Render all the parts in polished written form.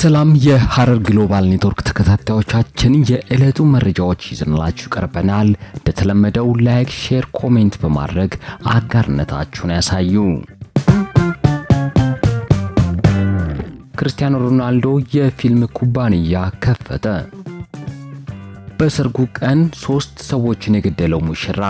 ሰላም የሐረር ግሎባል ኔትወርክ ተከታታዮቻችን የዕለቱ መረጃዎች ይዘንላችሁ ቀርበናል። እንደተለመደው ላይክ፣ ሼር፣ ኮሜንት በማድረግ አጋርነታችሁን ያሳዩ። ክርስቲያኖ ሮናልዶ የፊልም ኩባንያ ከፈተ። በሰርጉ ቀን 3 ሰዎችን የገደለው ሙሽራ።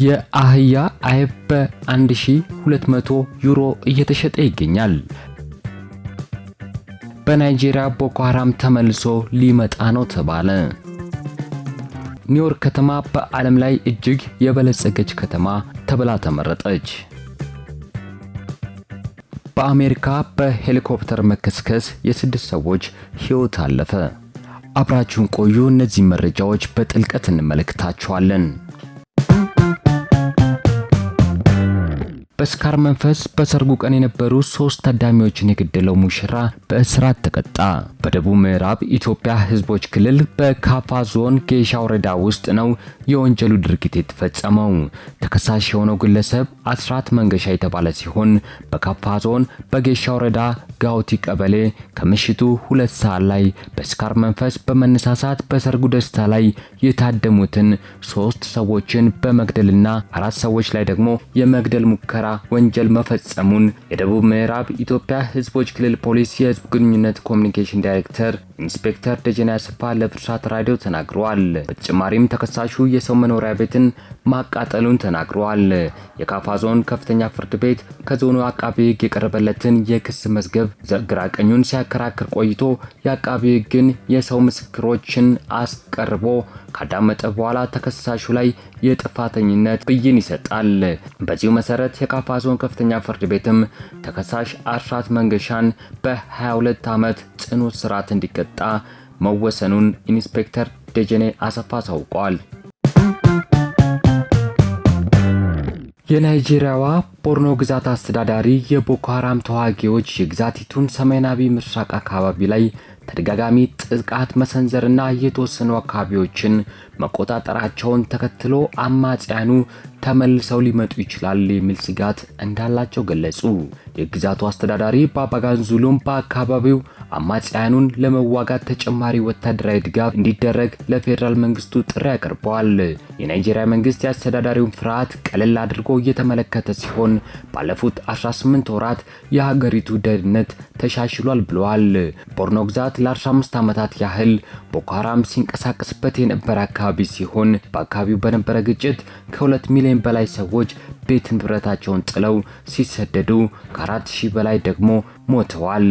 የአህያ አይብ በ1200 ዩሮ እየተሸጠ ይገኛል። በናይጄሪያ ቦኮ ሃራም ተመልሶ ሊመጣ ነው ተባለ። ኒውዮርክ ከተማ በዓለም ላይ እጅግ የበለጸገች ከተማ ተብላ ተመረጠች። በአሜሪካ በሄሊኮፕተር መከስከስ የ6 ሰዎች ሕይወት አለፈ። አብራችሁን ቆዩ። እነዚህ መረጃዎች በጥልቀት እንመለከታቸዋለን። በስካር መንፈስ በሰርጉ ቀን የነበሩ 3 ታዳሚዎችን የገደለው ሙሽራ በእስራት ተቀጣ። በደቡብ ምዕራብ ኢትዮጵያ ሕዝቦች ክልል በካፋ ዞን ጌሻ ወረዳ ውስጥ ነው የወንጀሉ ድርጊት የተፈጸመው። ተከሳሽ የሆነው ግለሰብ አስራት መንገሻ የተባለ ሲሆን በካፋ ዞን በጌሻ ወረዳ ጋውቲ ቀበሌ ከምሽቱ 2 ሰዓት ላይ በስካር መንፈስ በመነሳሳት በሰርጉ ደስታ ላይ የታደሙትን 3 ሰዎችን በመግደልና 4 ሰዎች ላይ ደግሞ የመግደል ሙከራ ወንጀል መፈጸሙን የደቡብ ምዕራብ ኢትዮጵያ ሕዝቦች ክልል ፖሊስ የሕዝብ ግንኙነት ኮሚኒኬሽን ዳይሬክተር ኢንስፔክተር ደጀኔ አሰፋ ለብስራት ራዲዮ ተናግረዋል። በተጨማሪም ተከሳሹ የሰው መኖሪያ ቤትን ማቃጠሉን ተናግረዋል። የካፋ ዞን ከፍተኛ ፍርድ ቤት ከዞኑ አቃቤ ሕግ የቀረበለትን የክስ መዝገብ ግራ ቀኙን ሲያከራክር ቆይቶ የአቃቤ ሕግን የሰው ምስክሮችን አስቀርቦ ካዳመጠ በኋላ ተከሳሹ ላይ የጥፋተኝነት ብይን ይሰጣል። በዚሁ መሰረት የካፋ ዞን ከፍተኛ ፍርድ ቤትም ተከሳሽ አስራት መንገሻን በ22 ዓመት ጽኑ እስራት እንዲቀጣ መወሰኑን ኢንስፔክተር ደጀኔ አሰፋ አሳውቀዋል። የናይጄሪያዋ ቦርኖ ግዛት አስተዳዳሪ የቦኮ ሃራም ተዋጊዎች የግዛቲቱን ሰሜናዊ ምስራቅ አካባቢ ላይ ተደጋጋሚ ጥቃት መሰንዘርና የተወሰኑ አካባቢዎችን መቆጣጠራቸውን ተከትሎ አማጽያኑ ተመልሰው ሊመጡ ይችላል የሚል ስጋት እንዳላቸው ገለጹ። የግዛቱ አስተዳዳሪ ባባጋንዙሉም በአካባቢው አማጽያኑን ለመዋጋት ተጨማሪ ወታደራዊ ድጋፍ እንዲደረግ ለፌደራል መንግስቱ ጥሪ አቅርበዋል። የናይጄሪያ መንግስት የአስተዳዳሪውን ፍርሃት ቀለል አድርጎ እየተመለከተ ሲሆን ባለፉት 18 ወራት የሀገሪቱ ደህንነት ተሻሽሏል ብለዋል። ቦርኖ ግዛት ለ15 ዓመታት ያህል ቦኮ ሃራም ሲንቀሳቀስበት የነበረ አካባቢ ሲሆን በአካባቢው በነበረ ግጭት ከ2 ሚሊዮን በላይ ሰዎች ቤት ንብረታቸውን ጥለው ሲሰደዱ ከ4000 በላይ ደግሞ ሞተዋል።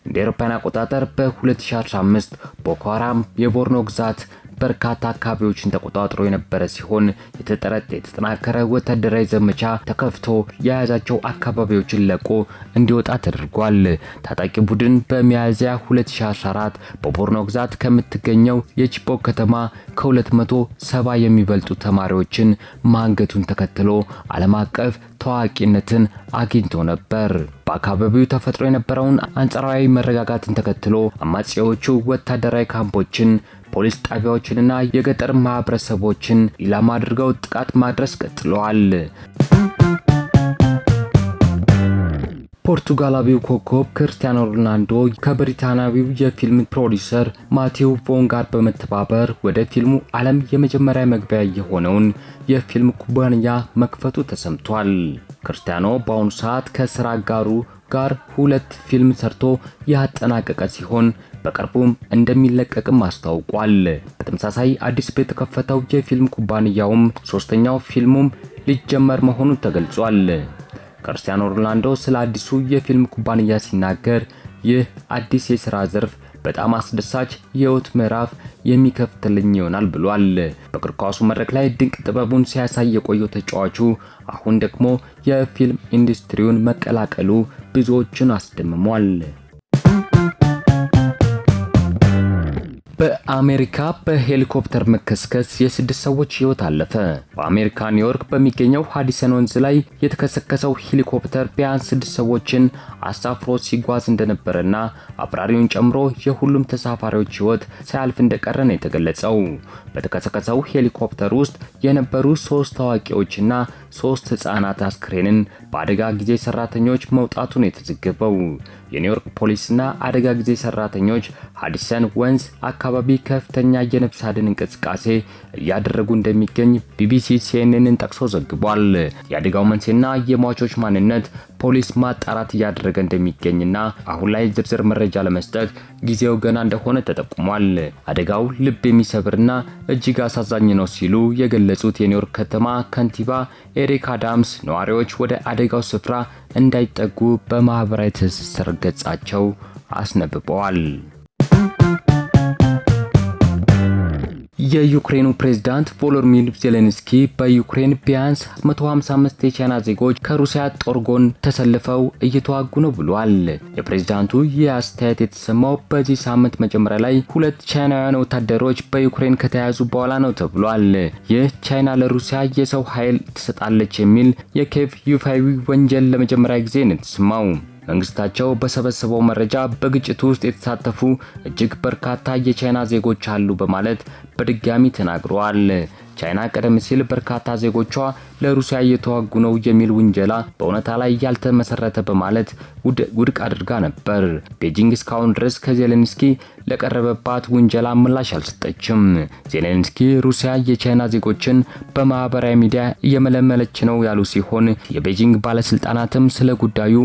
እንደ አውሮፓውያን አቆጣጠር በ2015 ቦኮ ሃራም የቦርኖ ግዛት በርካታ አካባቢዎችን ተቆጣጥሮ የነበረ ሲሆን የተጠናከረ ወታደራዊ ዘመቻ ተከፍቶ የያዛቸው አካባቢዎችን ለቆ እንዲወጣ ተደርጓል። ታጣቂ ቡድን በሚያዝያ 2014 በቦርኖ ግዛት ከምትገኘው የቺቦክ ከተማ ከ270 የሚበልጡ ተማሪዎችን ማንገቱን ተከትሎ ዓለም አቀፍ ታዋቂነትን አግኝቶ ነበር። በአካባቢው ተፈጥሮ የነበረውን አንጻራዊ መረጋጋትን ተከትሎ አማጺዎቹ ወታደራዊ ካምፖችን፣ ፖሊስ ጣቢያዎችንና የገጠር ማህበረሰቦችን ኢላማ አድርገው ጥቃት ማድረስ ቀጥለዋል። ፖርቱጋላዊው ኮከብ ክርስቲያኖ ሮናልዶ ከብሪታንያዊው የፊልም ፕሮዲውሰር ማቴው ቮን ጋር በመተባበር ወደ ፊልሙ ዓለም የመጀመሪያ መግቢያ የሆነውን የፊልም ኩባንያ መክፈቱ ተሰምቷል። ክርስቲያኖ በአሁኑ ሰዓት ከስራ አጋሩ ጋር 2 ፊልም ሰርቶ ያጠናቀቀ ሲሆን በቅርቡም እንደሚለቀቅም አስታውቋል። በተመሳሳይ አዲስ በተከፈተው የፊልም ኩባንያውም 3ኛው ፊልሙም ሊጀመር መሆኑን ተገልጿል። ክርስቲያኖ ሮናልዶ ስለ አዲሱ የፊልም ኩባንያ ሲናገር ይህ አዲስ የሥራ ዘርፍ በጣም አስደሳች የህይወት ምዕራፍ የሚከፍትልኝ ይሆናል ብሏል። በእግር ኳሱ መድረክ ላይ ድንቅ ጥበቡን ሲያሳይ የቆየው ተጫዋቹ አሁን ደግሞ የፊልም ኢንዱስትሪውን መቀላቀሉ ብዙዎችን አስደምሟል። በአሜሪካ በሄሊኮፕተር መከስከስ የ6 ሰዎች ሕይወት አለፈ። በአሜሪካ ኒውዮርክ በሚገኘው ሃዲሰን ወንዝ ላይ የተከሰከሰው ሄሊኮፕተር ቢያንስ 6 ሰዎችን አሳፍሮ ሲጓዝ እንደነበረና አብራሪውን ጨምሮ የሁሉም ተሳፋሪዎች ሕይወት ሳያልፍ እንደቀረ ነው የተገለጸው። በተከሰከሰው ሄሊኮፕተር ውስጥ የነበሩ 3 ታዋቂዎችና 3 ህፃናት አስክሬንን በአደጋ ጊዜ ሰራተኞች መውጣቱን የተዘገበው የኒውዮርክ ፖሊስና አደጋ ጊዜ ሰራተኞች ሃዲሰን ወንዝ አካባቢ ከፍተኛ የነፍስ አድን እንቅስቃሴ እያደረጉ እንደሚገኝ ቢቢሲ ሲኤንኤንን ጠቅሶ ዘግቧል። የአደጋው መንስኤና የሟቾች ማንነት ፖሊስ ማጣራት እያደረገ እንደሚገኝና አሁን ላይ ዝርዝር መረጃ ለመስጠት ጊዜው ገና እንደሆነ ተጠቁሟል። አደጋው ልብ የሚሰብርና እጅግ አሳዛኝ ነው ሲሉ የገለጹት የኒውዮርክ ከተማ ከንቲባ ኤሪክ አዳምስ ነዋሪዎች ወደ አደጋው ስፍራ እንዳይጠጉ በማህበራዊ ትስስር ገጻቸው አስነብበዋል። የዩክሬኑ ፕሬዝዳንት ቮሎዲሚር ዜሌንስኪ በዩክሬን ቢያንስ 155 የቻይና ዜጎች ከሩሲያ ጦር ጎን ተሰልፈው እየተዋጉ ነው ብሏል። የፕሬዝዳንቱ ይህ አስተያየት የተሰማው በዚህ ሳምንት መጀመሪያ ላይ 2 ቻይናውያን ወታደሮች በዩክሬን ከተያዙ በኋላ ነው ተብሏል። ይህ ቻይና ለሩሲያ የሰው ኃይል ትሰጣለች የሚል የኪየቭ ይፋዊ ወንጀል ለመጀመሪያ ጊዜ ነው የተሰማው። መንግስታቸው በሰበሰበው መረጃ በግጭቱ ውስጥ የተሳተፉ እጅግ በርካታ የቻይና ዜጎች አሉ በማለት በድጋሚ ተናግረዋል። ቻይና ቀደም ሲል በርካታ ዜጎቿ ለሩሲያ እየተዋጉ ነው የሚል ውንጀላ በእውነታ ላይ ያልተመሰረተ በማለት ውድቅ አድርጋ ነበር። ቤጂንግ እስካሁን ድረስ ከዜሌንስኪ ለቀረበባት ውንጀላ ምላሽ አልሰጠችም። ዜሌንስኪ ሩሲያ የቻይና ዜጎችን በማህበራዊ ሚዲያ እየመለመለች ነው ያሉ ሲሆን የቤጂንግ ባለስልጣናትም ስለ ጉዳዩ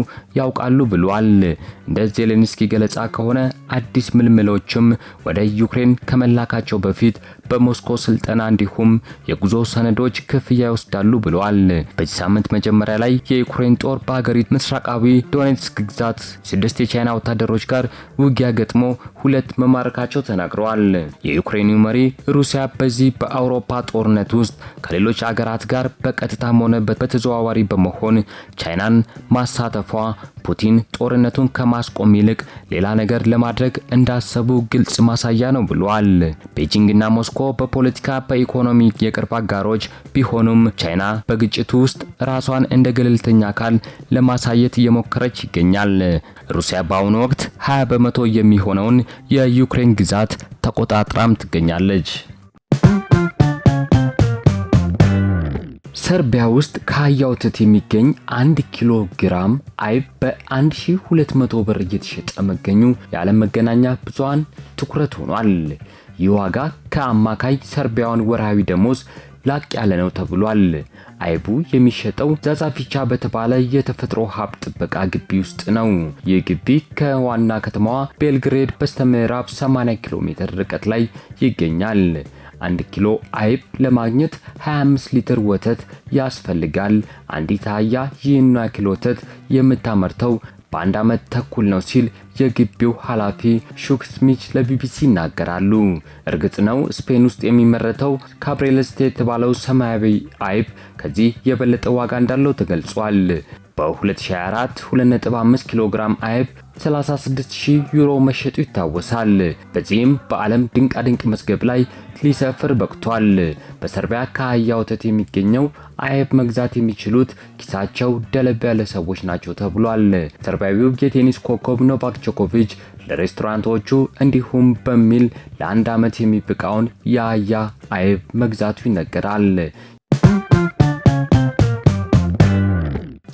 ያውቃሉ ብሏል። እንደ ዜሌንስኪ ገለጻ ከሆነ አዲስ ምልምሎችም ወደ ዩክሬን ከመላካቸው በፊት በሞስኮ ስልጠና እንዲሁም የጉዞ ሰነዶች ክፍያ ይወስዳሉ ብለዋል። በዚህ ሳምንት መጀመሪያ ላይ የዩክሬን ጦር በሀገሪቱ ምስራቃዊ ዶኔትስክ ግዛት 6 የቻይና ወታደሮች ጋር ውጊያ ገጥሞ 2 መማረካቸው ተናግረዋል። የዩክሬኑ መሪ ሩሲያ በዚህ በአውሮፓ ጦርነት ውስጥ ከሌሎች አገራት ጋር በቀጥታም ሆነ በተዘዋዋሪ በመሆን ቻይናን ማሳተፏ ፑቲን ጦርነቱን ከማስቆም ይልቅ ሌላ ነገር ለማድረግ እንዳሰቡ ግልጽ ማሳያ ነው ብለዋል። ቤጂንግና ሞስኮ በፖለቲካ በኢኮኖሚ የቅርብ አጋሮች ቢሆኑም ቻይና በግጭቱ ውስጥ ራሷን እንደ ገለልተኛ አካል ለማሳየት እየሞከረች ይገኛል። ሩሲያ በአሁኑ ወቅት 20 በመቶ የሚሆነውን የዩክሬን ግዛት ተቆጣጥራም ትገኛለች። ሰርቢያ ውስጥ ከአህያ ወተት የሚገኝ 1 ኪሎ ግራም አይብ በ1200 ብር እየተሸጠ መገኙ የዓለም መገናኛ ብዙሃን ትኩረት ሆኗል። ይህ ዋጋ ከአማካይ ሰርቢያውን ወርሃዊ ደሞዝ ላቅ ያለ ነው ተብሏል። አይቡ የሚሸጠው ዛዛፊቻ በተባለ የተፈጥሮ ሀብት ጥበቃ ግቢ ውስጥ ነው። ይህ ግቢ ከዋና ከተማዋ ቤልግሬድ በስተምዕራብ 80 ኪሎ ሜትር ርቀት ላይ ይገኛል። 1 ኪሎ አይብ ለማግኘት 25 ሊትር ወተት ያስፈልጋል። አንዲት አህያ ይህን ያክል ወተት የምታመርተው በ1 ዓመት ተኩል ነው ሲል የግቢው ኃላፊ ሹክ ስሚች ለቢቢሲ ይናገራሉ። እርግጥ ነው ስፔን ውስጥ የሚመረተው ካብሬልስቴ የተባለው ሰማያዊ አይብ ከዚህ የበለጠ ዋጋ እንዳለው ተገልጿል። በ2024 2.5 ኪሎ ግራም አይብ 36000 ዩሮ መሸጡ ይታወሳል። በዚህም በዓለም ድንቃድንቅ መዝገብ ላይ ሊሰፍር በቅቷል። በሰርቢያ ከአህያ ወተት የሚገኘው አይብ መግዛት የሚችሉት ኪሳቸው ደለብ ያለ ሰዎች ናቸው ተብሏል። ሰርቢያዊው የቴኒስ ኮከብ ኖቫክ ጆኮቪች ለሬስቶራንቶቹ እንዲሁም በሚል ለ1 ዓመት የሚበቃውን የአህያ አይብ መግዛቱ ይነገራል።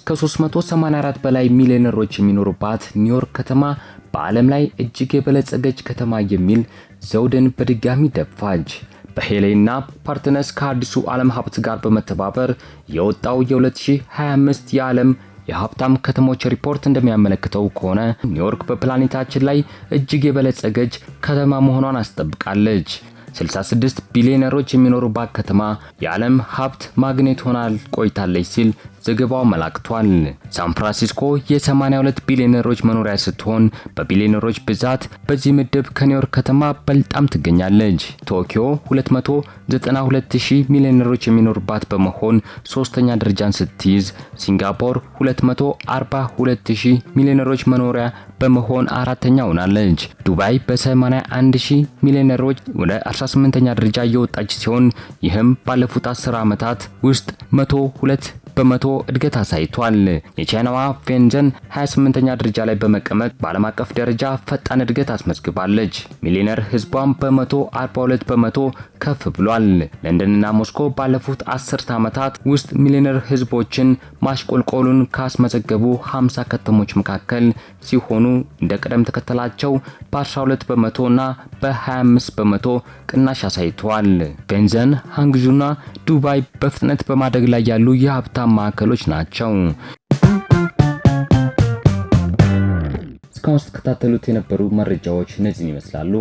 ከ384 በላይ ሚሊዮነሮች የሚኖሩባት ኒውዮርክ ከተማ በዓለም ላይ እጅግ የበለጸገች ከተማ የሚል ዘውድን በድጋሚ ደፋች። በሄሌና ፓርትነርስ ከአዲሱ ዓለም ሀብት ጋር በመተባበር የወጣው የ2025 የዓለም የሀብታም ከተሞች ሪፖርት እንደሚያመለክተው ከሆነ ኒውዮርክ በፕላኔታችን ላይ እጅግ የበለጸገች ከተማ መሆኗን አስጠብቃለች። 66 ቢሊዮነሮች የሚኖሩባት ከተማ የዓለም ሀብት ማግኔት ሆና ቆይታለች ሲል ዘገባው መላክቷል። ሳን ፍራንሲስኮ የ82 ቢሊዮነሮች መኖሪያ ስትሆን በቢሊዮነሮች ብዛት በዚህ ምድብ ከኒውዮርክ ከተማ በልጣም ትገኛለች። ቶኪዮ 292000 ሚሊዮነሮች የሚኖሩባት በመሆን ሶስተኛ ደረጃን ስትይዝ፣ ሲንጋፖር 242000 ሚሊዮነሮች መኖሪያ በመሆን አራተኛ ሆናለች። ዱባይ በ81000 ሚሊዮነሮች ወደ 18ኛ ደረጃ እየወጣች ሲሆን ይህም ባለፉት 10 ዓመታት ውስጥ 102 በመቶ እድገት አሳይቷል። የቻይናዋ ቬንዘን 28ኛ ደረጃ ላይ በመቀመጥ በዓለም አቀፍ ደረጃ ፈጣን እድገት አስመዝግባለች። ሚሊዮነር ህዝቧም በ142 በመቶ ከፍ ብሏል። ለንደንና ሞስኮ ባለፉት 10 ዓመታት ውስጥ ሚሊዮነር ህዝቦችን ማሽቆልቆሉን ካስመዘገቡ 50 ከተሞች መካከል ሲሆኑ እንደ ቅደም ተከተላቸው በ12 በመቶና በ25 በመቶ ቅናሽ አሳይተዋል። ቬንዘን፣ ሃንግዡና ዱባይ በፍጥነት በማደግ ላይ ያሉ የሀብታም ማዕከሎች ናቸው። እስካሁን ስትከታተሉት የነበሩ መረጃዎች እነዚህን ይመስላሉ።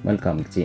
መልካም ጊዜ